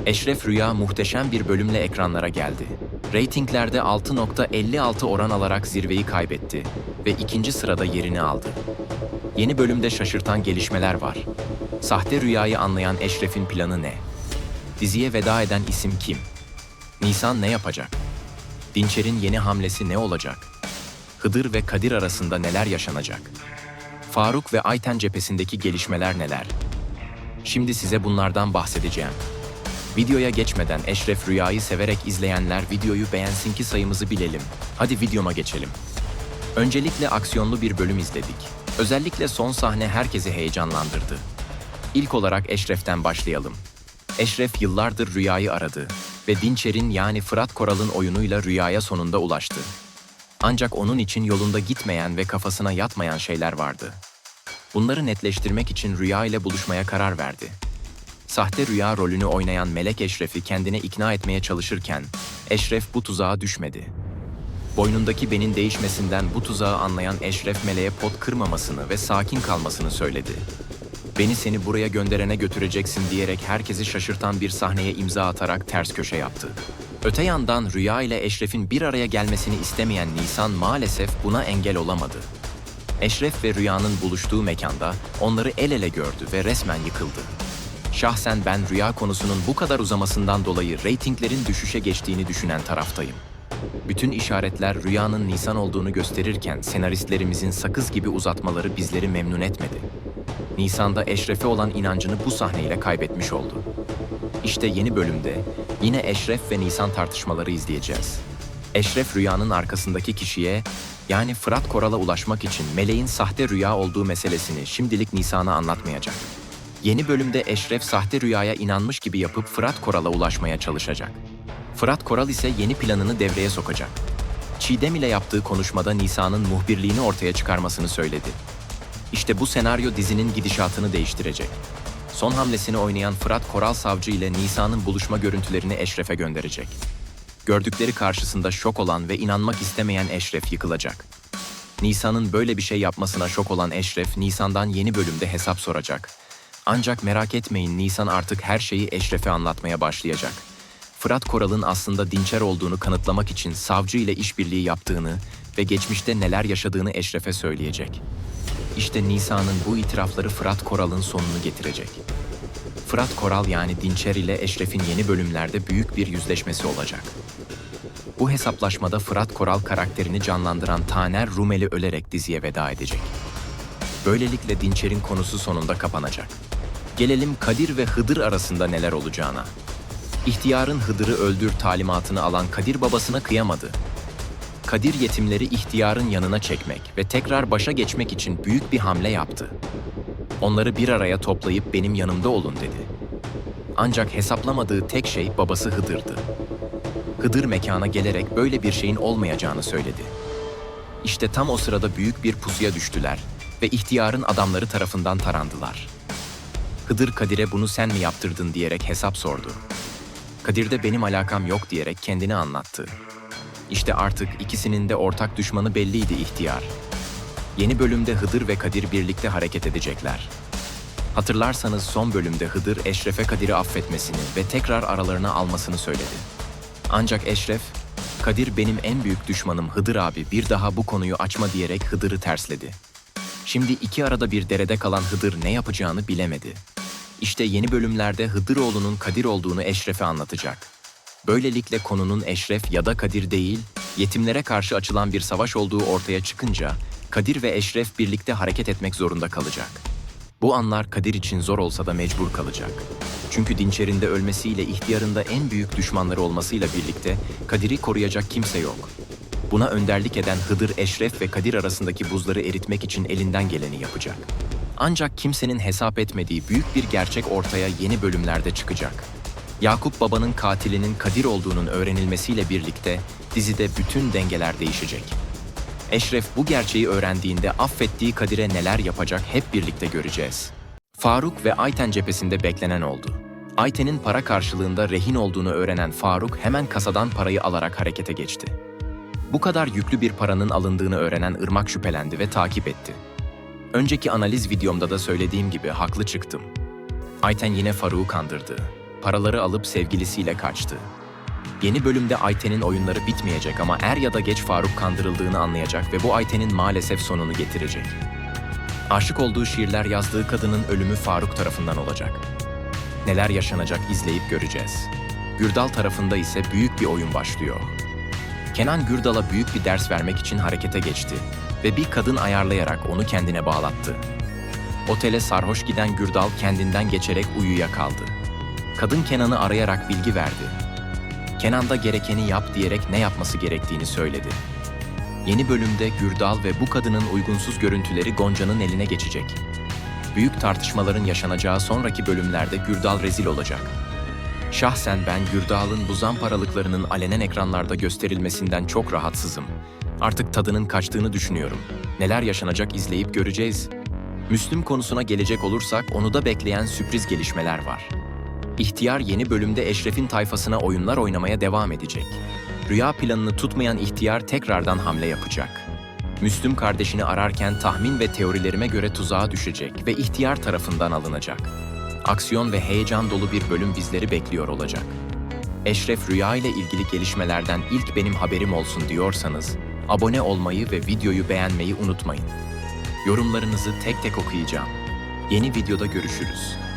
Eşref Rüya muhteşem bir bölümle ekranlara geldi. Reytinglerde 6.56 oran alarak zirveyi kaybetti ve ikinci sırada yerini aldı. Yeni bölümde şaşırtan gelişmeler var. Sahte rüyayı anlayan Eşref'in planı ne? Diziye veda eden isim kim? Nisan ne yapacak? Dinçer'in yeni hamlesi ne olacak? Hıdır ve Kadir arasında neler yaşanacak? Faruk ve Ayten cephesindeki gelişmeler neler? Şimdi size bunlardan bahsedeceğim. Videoya geçmeden Eşref Rüya'yı severek izleyenler videoyu beğensin ki sayımızı bilelim. Hadi videoma geçelim. Öncelikle aksiyonlu bir bölüm izledik. Özellikle son sahne herkesi heyecanlandırdı. İlk olarak Eşref'ten başlayalım. Eşref yıllardır Rüya'yı aradı ve Dinçer'in yani Fırat Koral'ın oyunuyla Rüya'ya sonunda ulaştı. Ancak onun için yolunda gitmeyen ve kafasına yatmayan şeyler vardı. Bunları netleştirmek için Rüya ile buluşmaya karar verdi. Sahte Rüya rolünü oynayan Melek Eşref'i kendine ikna etmeye çalışırken Eşref bu tuzağa düşmedi. Boynundaki benin değişmesinden bu tuzağı anlayan Eşref Meleğe pot kırmamasını ve sakin kalmasını söyledi. "Beni seni buraya gönderene götüreceksin" diyerek herkesi şaşırtan bir sahneye imza atarak ters köşe yaptı. Öte yandan Rüya ile Eşref'in bir araya gelmesini istemeyen Nisan maalesef buna engel olamadı. Eşref ve Rüya'nın buluştuğu mekanda onları el ele gördü ve resmen yıkıldı. Şahsen ben Rüya konusunun bu kadar uzamasından dolayı reytinglerin düşüşe geçtiğini düşünen taraftayım. Bütün işaretler Rüya'nın Nisan olduğunu gösterirken senaristlerimizin sakız gibi uzatmaları bizleri memnun etmedi. Nisan da Eşref'e olan inancını bu sahneyle kaybetmiş oldu. İşte yeni bölümde yine Eşref ve Nisan tartışmaları izleyeceğiz. Eşref Rüya'nın arkasındaki kişiye yani Fırat Koral'a ulaşmak için Meleğin sahte Rüya olduğu meselesini şimdilik Nisan'a anlatmayacak. Yeni bölümde Eşref sahte Rüya'ya inanmış gibi yapıp Fırat Koral'a ulaşmaya çalışacak. Fırat Koral ise yeni planını devreye sokacak. Çiğdem ile yaptığı konuşmada Nisan'ın muhbirliğini ortaya çıkarmasını söyledi. İşte bu senaryo dizinin gidişatını değiştirecek. Son hamlesini oynayan Fırat Koral savcı ile Nisan'ın buluşma görüntülerini Eşref'e gönderecek. Gördükleri karşısında şok olan ve inanmak istemeyen Eşref yıkılacak. Nisan'ın böyle bir şey yapmasına şok olan Eşref, Nisan'dan yeni bölümde hesap soracak. Ancak merak etmeyin, Nisan artık her şeyi Eşref'e anlatmaya başlayacak. Fırat Koral'ın aslında Dinçer olduğunu kanıtlamak için savcı ile işbirliği yaptığını ve geçmişte neler yaşadığını Eşref'e söyleyecek. İşte Nisan'ın bu itirafları Fırat Koral'ın sonunu getirecek. Fırat Koral yani Dinçer ile Eşref'in yeni bölümlerde büyük bir yüzleşmesi olacak. Bu hesaplaşmada Fırat Koral karakterini canlandıran Taner Rumeli ölerek diziye veda edecek. Böylelikle Dinçer'in konusu sonunda kapanacak. Gelelim Kadir ve Hıdır arasında neler olacağına. İhtiyarın Hıdır'ı öldür talimatını alan Kadir babasına kıyamadı. Kadir yetimleri ihtiyarın yanına çekmek ve tekrar başa geçmek için büyük bir hamle yaptı. Onları bir araya toplayıp benim yanımda olun dedi. Ancak hesaplamadığı tek şey babası Hıdır'dı. Hıdır mekana gelerek böyle bir şeyin olmayacağını söyledi. İşte tam o sırada büyük bir pusuya düştüler ve ihtiyarın adamları tarafından tarandılar. Hıdır Kadir'e "Bunu sen mi yaptırdın?" diyerek hesap sordu. Kadir de "Benim alakam yok" diyerek kendini anlattı. İşte artık ikisinin de ortak düşmanı belliydi, ihtiyar. Yeni bölümde Hıdır ve Kadir birlikte hareket edecekler. Hatırlarsanız son bölümde Hıdır Eşref'e Kadir'i affetmesini ve tekrar aralarına almasını söyledi. Ancak Eşref, "Kadir benim en büyük düşmanım Hıdır abi, bir daha bu konuyu açma" diyerek Hıdır'ı tersledi. Şimdi iki arada bir derede kalan Hıdır ne yapacağını bilemedi. İşte yeni bölümlerde Hıdıroğlu'nun Kadir olduğunu Eşref'e anlatacak. Böylelikle konunun Eşref ya da Kadir değil, yetimlere karşı açılan bir savaş olduğu ortaya çıkınca Kadir ve Eşref birlikte hareket etmek zorunda kalacak. Bu anlar Kadir için zor olsa da mecbur kalacak. Çünkü Dinçer'in de ölmesiyle ihtiyarın da en büyük düşmanları olmasıyla birlikte Kadir'i koruyacak kimse yok. Buna önderlik eden Hıdır, Eşref ve Kadir arasındaki buzları eritmek için elinden geleni yapacak. Ancak kimsenin hesap etmediği büyük bir gerçek ortaya yeni bölümlerde çıkacak. Yakup Baba'nın katilinin Kadir olduğunun öğrenilmesiyle birlikte dizide bütün dengeler değişecek. Eşref bu gerçeği öğrendiğinde affettiği Kadir'e neler yapacak hep birlikte göreceğiz. Faruk ve Ayten cephesinde beklenen oldu. Ayten'in para karşılığında rehin olduğunu öğrenen Faruk hemen kasadan parayı alarak harekete geçti. Bu kadar yüklü bir paranın alındığını öğrenen Irmak şüphelendi ve takip etti. Önceki analiz videomda da söylediğim gibi haklı çıktım. Ayten yine Faruk'u kandırdı. Paraları alıp sevgilisiyle kaçtı. Yeni bölümde Ayten'in oyunları bitmeyecek ama er ya da geç Faruk kandırıldığını anlayacak ve bu Ayten'in maalesef sonunu getirecek. Aşık olduğu şiirler yazdığı kadının ölümü Faruk tarafından olacak. Neler yaşanacak izleyip göreceğiz. Gürdal tarafında ise büyük bir oyun başlıyor. Kenan Gürdal'a büyük bir ders vermek için harekete geçti ve bir kadın ayarlayarak onu kendine bağlattı. Otele sarhoş giden Gürdal kendinden geçerek uyuyakaldı. Kadın Kenan'ı arayarak bilgi verdi. Kenan da gerekeni yap diyerek ne yapması gerektiğini söyledi. Yeni bölümde Gürdal ve bu kadının uygunsuz görüntüleri Gonca'nın eline geçecek. Büyük tartışmaların yaşanacağı sonraki bölümlerde Gürdal rezil olacak. Şahsen ben Gürdal'ın bu zamparalıklarının alenen ekranlarda gösterilmesinden çok rahatsızım. Artık tadının kaçtığını düşünüyorum. Neler yaşanacak izleyip göreceğiz. Müslüm konusuna gelecek olursak onu da bekleyen sürpriz gelişmeler var. İhtiyar yeni bölümde Eşref'in tayfasına oyunlar oynamaya devam edecek. Rüya planını tutmayan ihtiyar tekrardan hamle yapacak. Müslüm kardeşini ararken tahmin ve teorilerime göre tuzağa düşecek ve ihtiyar tarafından alınacak. Aksiyon ve heyecan dolu bir bölüm bizleri bekliyor olacak. Eşref Rüya ile ilgili gelişmelerden ilk benim haberim olsun diyorsanız, abone olmayı ve videoyu beğenmeyi unutmayın. Yorumlarınızı tek tek okuyacağım. Yeni videoda görüşürüz.